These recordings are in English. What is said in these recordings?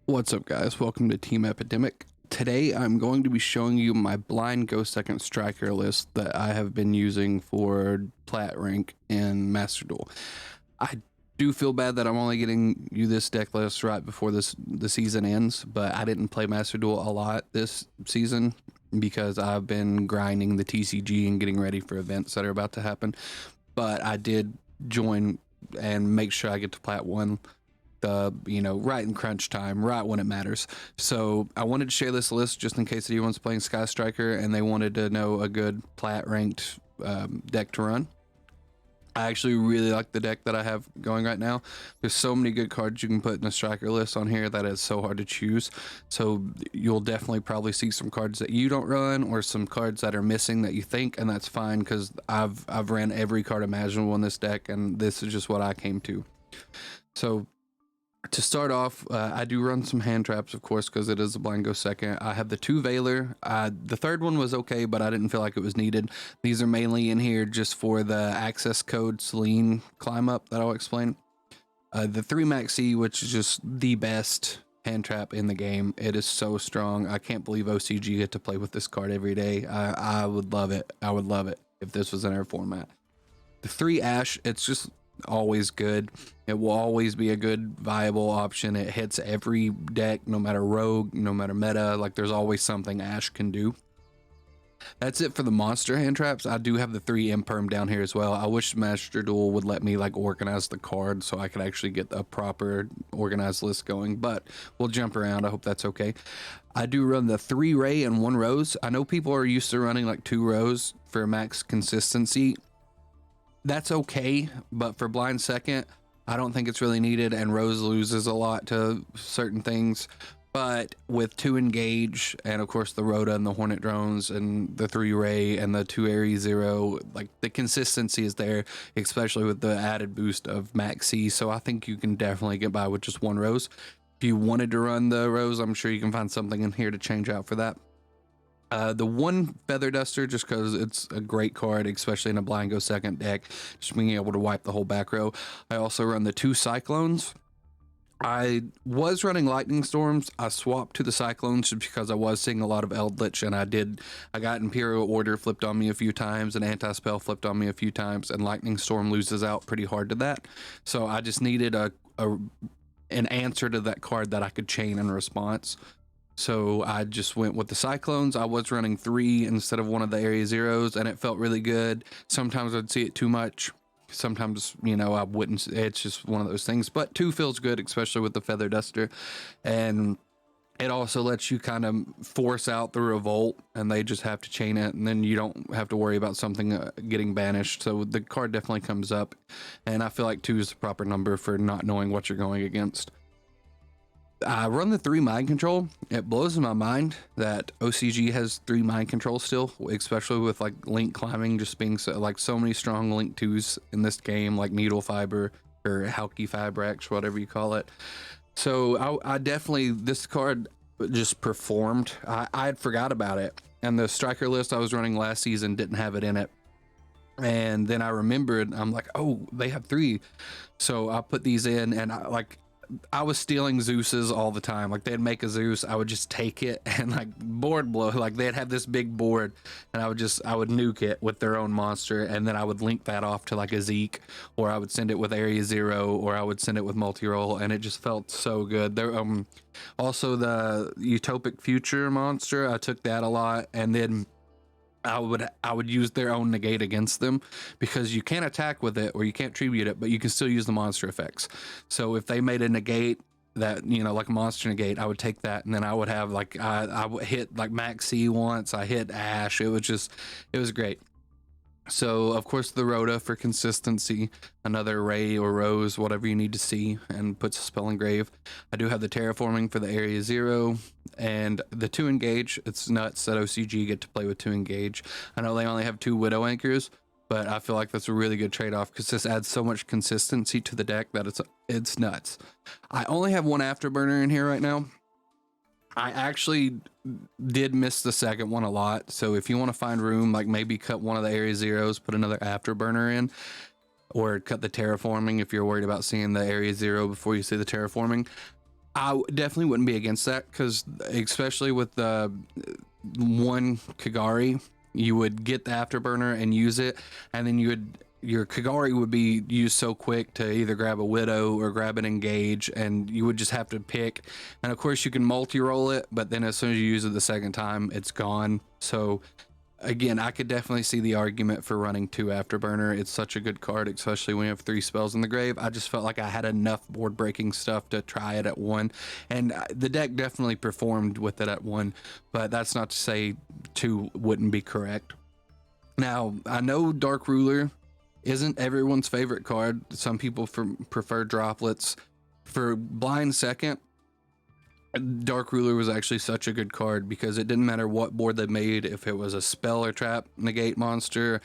What's up, guys? Welcome to Team Epidemic. Today I'm going to be showing you my blind go second striker list that I have been using for plat rank in Master Duel. I do feel bad that I'm only getting you this deck list right before the season ends, but I didn't play Master Duel a lot this season because I've been grinding the TCG and getting ready for events that are about to happen. But I did join and make sure I get to plat 1 right in crunch time, right when it matters. So I wanted to share this list just in case anyone's playing Sky Striker and they wanted to know a good plat ranked deck to run. I actually really like the deck that I have going right now. There's so many good cards you can put in a striker list on here that it's so hard to choose. So you'll definitely probably see some cards that you don't run or some cards that are missing that you think, and that's fine because I've ran every card imaginable in this deck, and this is just what I came to. So to start off, I do run some hand traps, of course, because it is a blind go second. I have the 2 Veiler. The third one was okay, but I didn't feel like it was needed. These are mainly in here just for the access code Celine climb up that I'll explain. The 3 Maxi, which is just the best hand trap in the game. It is so strong. I can't believe OCG get to play with this card every day. I would love it. I would love it if this was in our format. The 3 Ash, it's just always good. It will always be a good viable option. It hits every deck, no matter rogue, no matter meta. Like, there's always something Ash can do. That's it for the monster hand traps. I do have the 3 Imperm down here as well. I wish Master Duel would let me like organize the cards so I could actually get a proper organized list going, but we'll jump around. I hope that's okay. I do run the 3 Ray and 1 Rose. I know people are used to running like 2 Rose for max consistency. That's okay, but for blind second, I don't think it's really needed, and Rose loses a lot to certain things. But with 2 Engage, and of course the Rhoda and the Hornet drones, and the 3 Ray and the 2 Ares Zero, like the consistency is there, especially with the added boost of Maxi. So I think you can definitely get by with just 1 Rose. If you wanted to run the Rose, I'm sure you can find something in here to change out for that. The 1 Feather Duster, just because it's a great card, especially in a blind go second deck, just being able to wipe the whole back row. I also run the 2 Cyclones. I was running Lightning Storms. I swapped to the Cyclones just because I was seeing a lot of Eldritch, and I got Imperial Order flipped on me a few times, and Anti-Spell flipped on me a few times, and Lightning Storm loses out pretty hard to that. So I just needed an answer to that card that I could chain in response. So I just went with the Cyclones. I was running 3 instead of one of the Area Zeros, and it felt really good. Sometimes I'd see it too much. Sometimes, I wouldn't. It's just one of those things. But 2 feels good, especially with the Feather Duster. And it also lets you kind of force out the Revolt, and they just have to chain it, and then you don't have to worry about something getting banished. So the card definitely comes up, and I feel like 2 is the proper number for not knowing what you're going against. I run the 3 mind control. It blows my mind that OCG has 3 mind control still, especially with like link climbing just being so many strong link 2s in this game, like Needle Fiber or Halky Fabrics, whatever you call it. So I definitely, this card just performed. I had forgot about it, and the striker list I was running last season didn't have it in it. And then I remembered, I'm like, oh, they have 3. So I put these in, and I was stealing Zeus's all the time. Like, they'd make a Zeus, I would just take it and like board blow. Like, they'd have this big board, and I would nuke it with their own monster, and then I would link that off to like a Zeke, or I would send it with Area Zero, or I would send it with multi-roll, and it just felt so good. There also the Utopic Future monster, I took that a lot, and then I would use their own negate against them, because you can't attack with it or you can't tribute it, but you can still use the monster effects. So if they made a negate that, like a monster negate, I would take that, and then I would have like I would hit like Maxi once, I hit Ash. It was great. So of course the Rhoda for consistency, another Ray or Rose, whatever you need to see, and puts a spell engrave. I do have the terraforming for the Area Zero, and the 2 Engage. It's nuts that OCG get to play with 2 Engage. I know they only have 2 Widow Anchors, but I feel like that's a really good trade-off because this adds so much consistency to the deck that it's nuts. I only have 1 Afterburner in here right now. I actually did miss the second one a lot, so if you want to find room, like maybe cut one of the Area Zeros, put another Afterburner in, or cut the terraforming if you're worried about seeing the Area Zero before you see the terraforming. definitely wouldn't be against that, because especially with the one Kagari, you would get the afterburner and use it, and then your Kagari would be used so quick to either grab a Widow or grab an Engage, and you would just have to pick. And of course, you can multi-roll it, but then as soon as you use it the second time, it's gone. So again, I could definitely see the argument for running 2 Afterburner. It's such a good card, especially when you have 3 spells in the grave. I just felt like I had enough board breaking stuff to try it at 1, and the deck definitely performed with it at 1, but that's not to say 2 wouldn't be correct. Now, I know Dark Ruler isn't everyone's favorite card. Some people prefer droplets. For blind second, Dark Ruler was actually such a good card because it didn't matter what board they made. If it was a spell or trap negate monster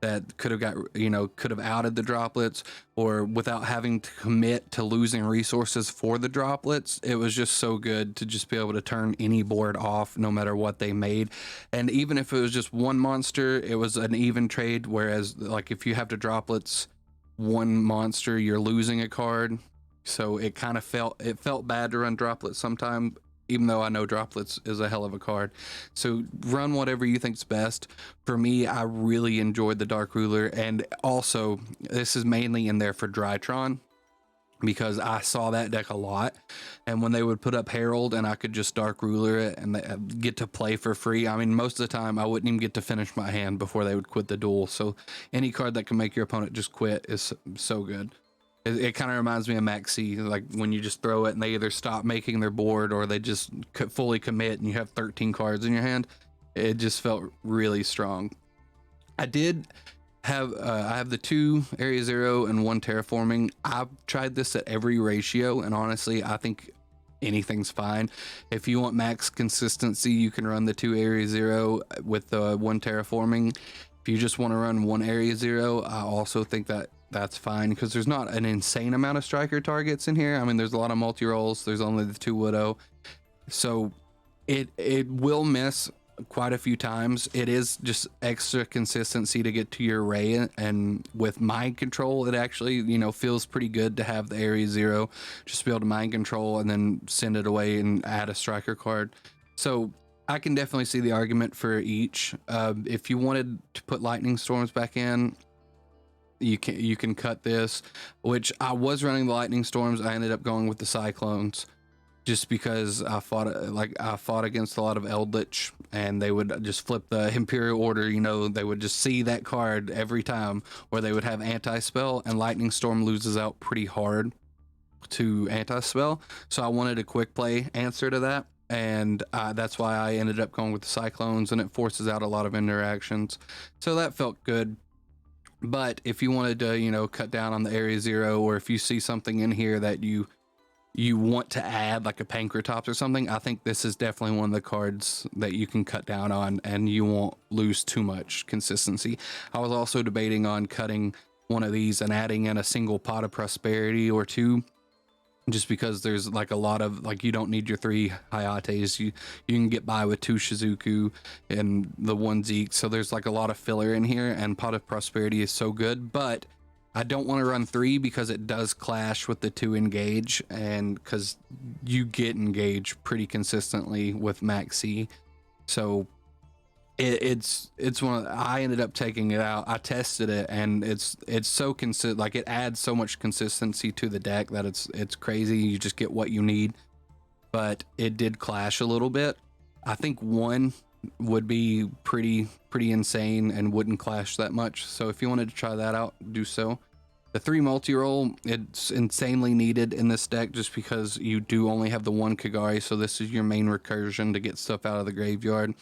that could have outed the droplets, or without having to commit to losing resources for the droplets, it was just so good to just be able to turn any board off no matter what they made. And even if it was just one monster, it was an even trade, whereas like if you have to droplets one monster, you're losing a card. So it kind of felt bad to run droplets sometime, even though I know droplets is a hell of a card. So run whatever you think's best. For me, I really enjoyed the Dark Ruler, and also this is mainly in there for Drytron, because I saw that deck a lot, and when they would put up Herald and I could just Dark Ruler it and get to play for free, I mean, most of the time I wouldn't even get to finish my hand before they would quit the duel. So any card that can make your opponent just quit is so good. It kind of reminds me of Maxi, like when you just throw it and they either stop making their board or they just fully commit and you have 13 cards in your hand. It just felt really strong. I have the 2 Area 0 and 1 Terraforming. I've tried this at every ratio, and honestly, I think anything's fine. If you want max consistency, you can run the 2 Area 0 with the 1 Terraforming. If you just want to run 1 Area 0, I also think that's fine, because there's not an insane amount of striker targets in here. I mean, there's a lot of multi-rolls. There's only the 2 Widow. So it will miss quite a few times. It is just extra consistency to get to your array, and with mind control, it actually, feels pretty good to have the Area 0, just be able to mind control and then send it away and add a striker card. So I can definitely see the argument for each. If you wanted to put Lightning Storms back in, you can cut this, which I was running the Lightning Storms. I ended up going with the Cyclones, just because I fought against a lot of Eldritch, and they would just flip the Imperial Order. They would just see that card every time, where they would have anti-spell, and Lightning Storm loses out pretty hard to anti-spell. So I wanted a quick play answer to that, and that's why I ended up going with the Cyclones, and it forces out a lot of interactions. So that felt good. But if you wanted to, cut down on the Area 0, or if you see something in here that you want to add, like a Pancratops or something, I think this is definitely one of the cards that you can cut down on, and you won't lose too much consistency. I was also debating on cutting one of these and adding in a single Pot of Prosperity or 2, just because there's like a lot of, like, you don't need your 3 Hayates. You can get by with 2 Shizuku and the 1 Zeke. So there's like a lot of filler in here, and Pot of Prosperity is so good. But I don't want to run 3 because it does clash with the 2 Engage, and because you get Engage pretty consistently with Maxi. So it's one of I ended up taking it out. I tested it, and it's so consistent. Like, it adds so much consistency to the deck that it's crazy. You just get what you need. But it did clash a little bit. I think 1 would be pretty insane and wouldn't clash that much. So if you wanted to try that out, do so. The 3 multi-roll, it's insanely needed in this deck, just because you do only have the 1 Kagari, so this is your main recursion to get stuff out of the graveyard.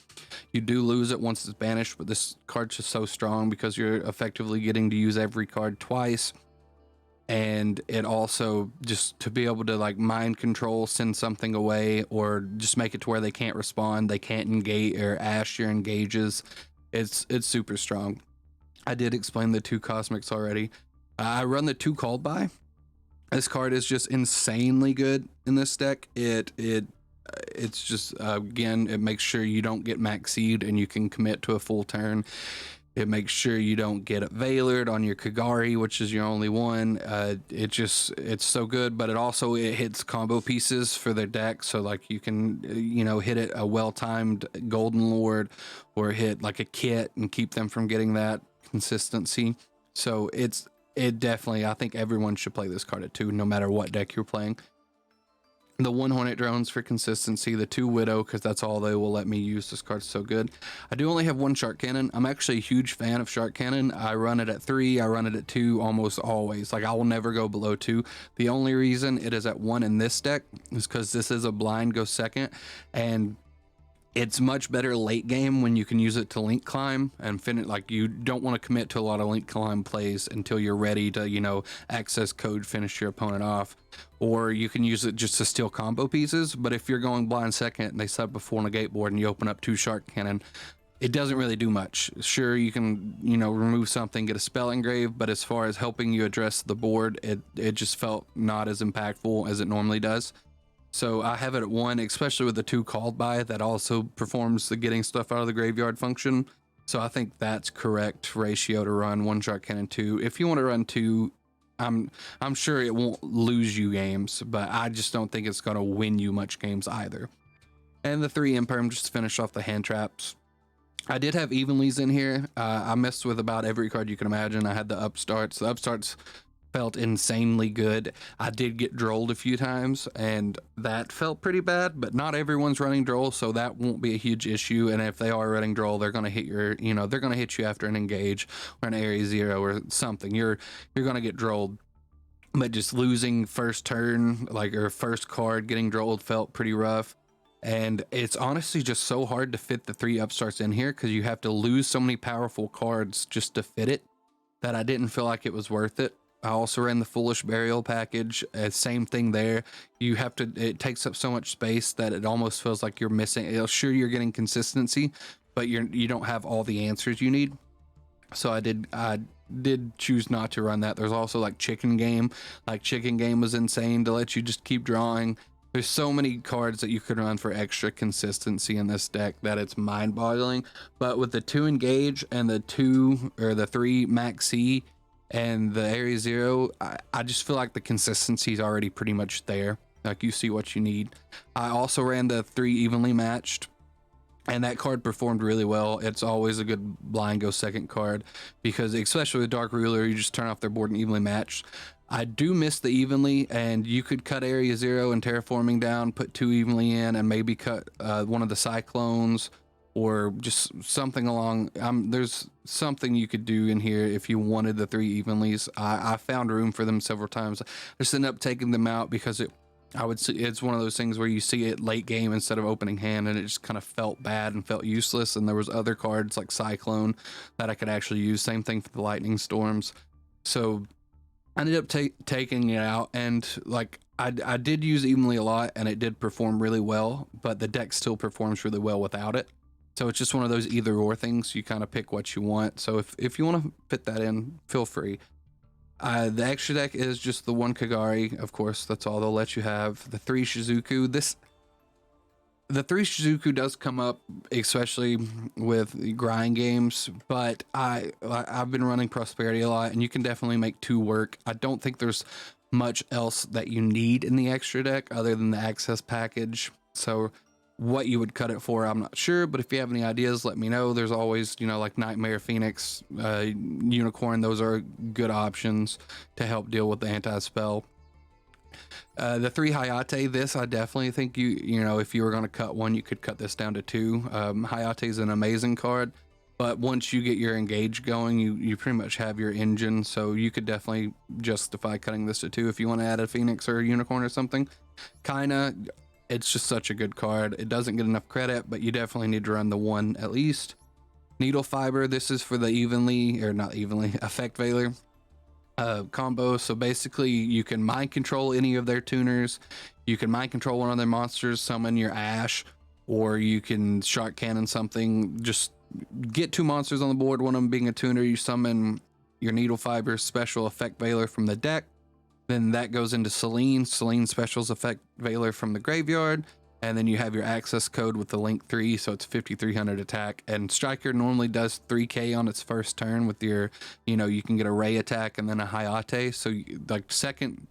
You do lose it once it's banished, but this card's just so strong because you're effectively getting to use every card twice. And it also, just to be able to like mind control, send something away, or just make it to where they can't respond, they can't engage or ash your engages. It's super strong. I did explain the 2 Cosmics already. I run the 2 Called By. This card is just insanely good in this deck. It's just again, it makes sure you don't get maxied and you can commit to a full turn. It makes sure you don't get it Veilered on your Kagari, which is your only one. It's so good, but it hits combo pieces for their deck. So like you can, hit it a well-timed Golden Lord or hit like a Kit and keep them from getting that consistency. So it definitely, I think everyone should play this card at 2, no matter what deck you're playing. The 1 Hornet Drones for consistency, the 2 Widow, because that's all they will let me use. This card's so good. I do only have 1 Shark Cannon. I'm actually a huge fan of Shark Cannon. I run it at 3, I run it at 2 almost always. Like, I will never go below 2. The only reason it is at 1 in this deck is because this is a blind go second, and it's much better late game when you can use it to link climb and finish. Like, you don't want to commit to a lot of link climb plays until you're ready to, access code, finish your opponent off. Or you can use it just to steal combo pieces. But if you're going blind second and they set up a 4 negate board and you open up 2 Shark Cannon, it doesn't really do much. Sure, you can, remove something, get a spell engraved, but as far as helping you address the board, it just felt not as impactful as it normally does. So I have it at 1, especially with the 2 called by that also performs the getting stuff out of the graveyard function. So I think that's correct ratio to run 1 Shark Cannon 2. If you want to run 2, I'm sure it won't lose you games, but I just don't think it's going to win you much games either. And the 3 Imperm just to finish off the hand traps. I did have Evenlies in here. I messed with about every card you can imagine. I had the Upstarts. The Upstarts felt insanely good. I did get Drolled a few times, and that felt pretty bad, but not everyone's running Droll, so that won't be a huge issue. And if they are running Droll, they're going to hit they're going to hit you after an Engage or an Area 0 or something. You're going to get Drolled. But just losing first turn, or first card, getting Drolled felt pretty rough. And it's honestly just so hard to fit the 3 Upstarts in here because you have to lose so many powerful cards just to fit it that I didn't feel like it was worth it. I also ran the Foolish Burial package. Same thing there. It takes up so much space that it almost feels like you're missing. Sure, you're getting consistency, but you don't have all the answers you need. So I did choose not to run that. There's also Chicken Game. Chicken Game was insane to let you just keep drawing. There's so many cards that you could run for extra consistency in this deck that it's mind-boggling. But with the 2 Engage and the 3 Maxi and the Area 0, I just feel like the consistency is already pretty much there. Like, you see what you need. I also ran the 3 Evenly Matched, and that card performed really well. It's always a good blind go second card because, especially with Dark Ruler, you just turn off their board and evenly matched. I do miss the Evenly, and you could cut Area 0 and Terraforming down, put 2 Evenly in, and maybe cut one of the Cyclones or just something along. There's something you could do in here if you wanted the 3 Evenlies. I found room for them several times. I just ended up taking them out because it's one of those things where you see it late game instead of opening hand, and it just kind of felt bad and felt useless. And there was other cards like Cyclone that I could actually use. Same thing for the Lightning Storms. So I ended up taking it out, and I did use Evenly a lot, and it did perform really well, but the deck still performs really well without it. So it's just one of those either or things. You kind of pick what you want. So if you want to fit that in, feel free. The extra deck is just the 1 Kagari, of course. That's all they'll let you have. The 3 Shizuku. The 3 Shizuku does come up, especially with grind games, but I've been running Prosperity a lot, and you can definitely make 2 work. I don't think there's much else that you need in the extra deck other than the access package. So what you would cut it for, I'm not sure, but if you have any ideas, let me know. There's always, Nightmare Phoenix, Unicorn. Those are good options to help deal with the anti-spell. The 3 Hayate, this I definitely think if you were going to cut 1, you could cut this down to 2. Hayate is an amazing card, but once you get your Engage going, you pretty much have your engine, so you could definitely justify cutting this to 2 if you want to add a Phoenix or a Unicorn or something. Kinda, it's just such a good card. It doesn't get enough credit, but you definitely need to run the 1 at least. Needle Fiber, this is for the Effect Veiler combo. So basically you can mind control any of their tuners, you can mind control one of their monsters, summon your Ash, or you can Shark Cannon something. Just get 2 monsters on the board, one of them being a tuner. You summon your Needle Fiber special Effect Veiler from the deck, then that goes into Selene specials Effect Veiler from the graveyard, and then you have your access code with the link 3, so it's 5300 attack. And Striker normally does 3k on its first turn with your, you can get a ray attack and then a Hayate. So like second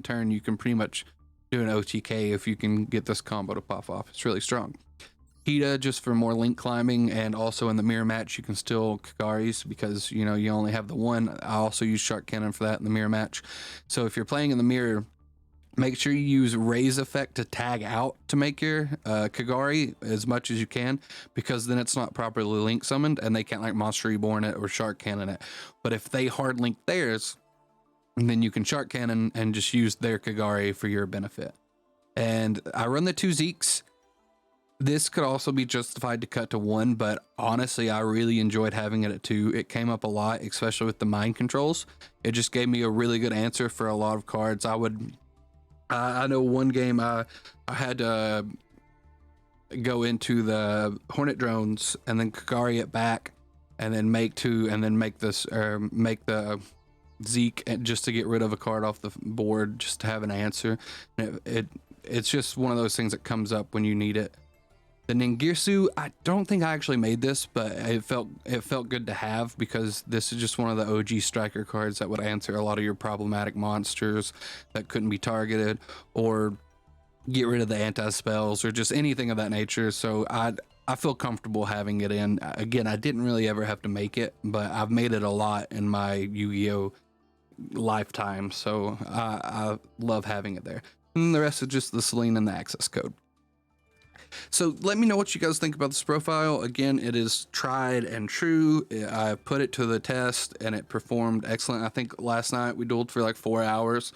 turn, you can pretty much do an OTK if you can get this combo to pop off. It's really strong. Hida just for more link climbing, and also in the mirror match you can still Kagari's because you only have the one. I also use Shark Cannon for that in the mirror match. So if you're playing in the mirror, make sure you use Raise effect to tag out to make your Kagari as much as you can, because then it's not properly link summoned and they can't like Monster Reborn it or Shark Cannon it. But if they hard link theirs, then you can Shark Cannon and just use their Kagari for your benefit. And I run the 2 Zeeks. This could also be justified to cut to 1, but honestly, I really enjoyed having it at 2. It came up a lot, especially with the mind controls. It just gave me a really good answer for a lot of cards. I know one game I had to go into the Hornet drones and then Kagari it back and then make 2 and then make the Zeke just to get rid of a card off the board, just to have an answer. It's just one of those things that comes up when you need it. The Ningirsu, I don't think I actually made this, but it felt good to have, because this is just one of the OG striker cards that would answer a lot of your problematic monsters that couldn't be targeted, or get rid of the anti-spells, or just anything of that nature. So I feel comfortable having it in. Again, I didn't really ever have to make it, but I've made it a lot in my Yu-Gi-Oh lifetime, so I love having it there. And the rest is just the Selene and the access code. So let me know what you guys think about this profile. Again, it is tried and true. I put it to the test and it performed excellent. I think last night we dueled for like 4 hours,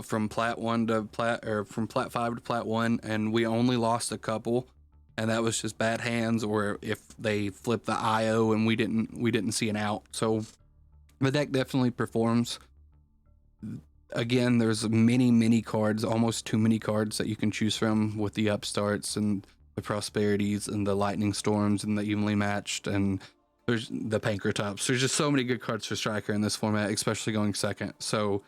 from Plat 1 to from Plat 5 to Plat 1, and we only lost a couple, and that was just bad hands, or if they flipped the IO and we didn't see an out. So the deck definitely performs. Again, there's many cards, almost too many cards that you can choose from, with the upstarts and the prosperities and the lightning storms and the evenly matched, and there's the Pankratops. There's just so many good cards for Striker in this format, especially going second. So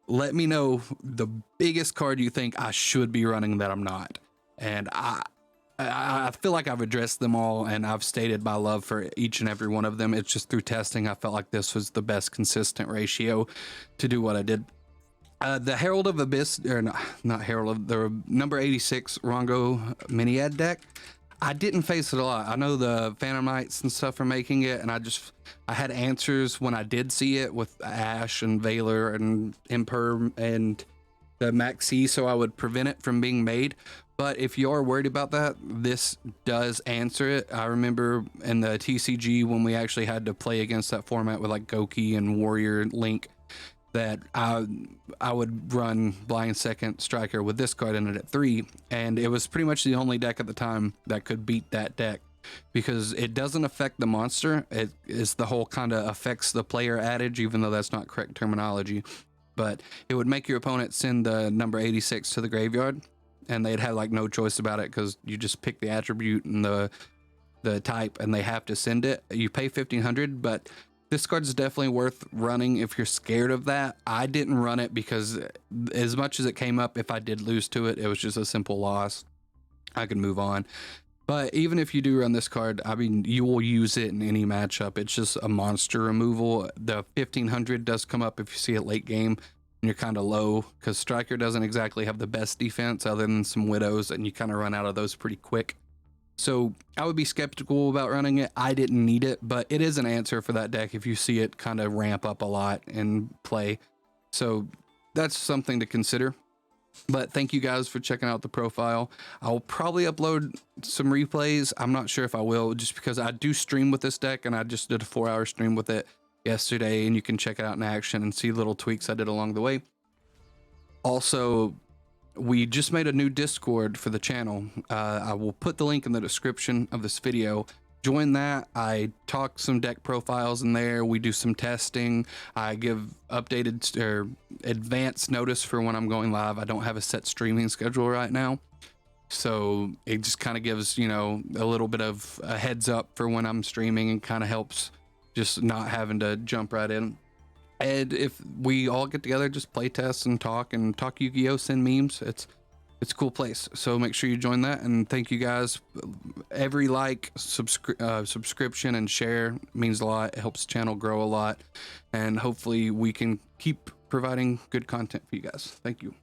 let me know the biggest card you think I should be running that I'm not. And I feel like I've addressed them all, and I've stated my love for each and every one of them. It's just through testing, I felt like this was the best consistent ratio to do what I did. The Herald of Abyss, or not Herald of, the number 86 Rongo mini ad deck, I didn't face it a lot. I know the Phantom Knights and stuff are making it, and I had answers when I did see it with Ash and Valor and Imperm and the Maxi, so I would prevent it from being made. But if you're worried about that, this does answer it. I remember in the TCG when we actually had to play against that format with like Goki and Warrior Link, that I would run Blind Second Striker with this card in it at 3, and it was pretty much the only deck at the time that could beat that deck, because it doesn't affect the monster. It is the whole kind of affects the player adage, even though that's not correct terminology. But it would make your opponent send the number 86 to the graveyard, and they'd have like no choice about it, because you just pick the attribute and the type, and they have to send it. You pay 1500, but this card is definitely worth running if you're scared of that. I didn't run it because as much as it came up, if I did lose to it, it was just a simple loss. I could move on. But even if you do run this card, I mean, you will use it in any matchup. It's just a monster removal. The 1500 does come up if you see it late game and you're kind of low, because Striker doesn't exactly have the best defense other than some Widows, and you kind of run out of those pretty quick. So I would be skeptical about running it. I didn't need it, but it is an answer for that deck if you see it kind of ramp up a lot in play. So that's something to consider. But thank you guys for checking out the profile. I'll probably upload some replays. I'm not sure if I will, just because I do stream with this deck, and I just did a 4-hour stream with it yesterday, and you can check it out in action and see little tweaks I did along the way. Also, we just made a new Discord for the channel. I will put the link in the description of this video. Join that. I talk some deck profiles in there. We do some testing. I give updated or advanced notice for when I'm going live. I don't have a set streaming schedule right now, so it just kind of gives, you know, a little bit of a heads up for when I'm streaming, and kind of helps just not having to jump right in. And if we all get together, just play tests and talk Yu-Gi-Oh, send memes. It's it's a cool place. So make sure you join that, and thank you guys. Every like, subscription, and share means a lot. It helps the channel grow a lot, and hopefully we can keep providing good content for you guys. Thank you.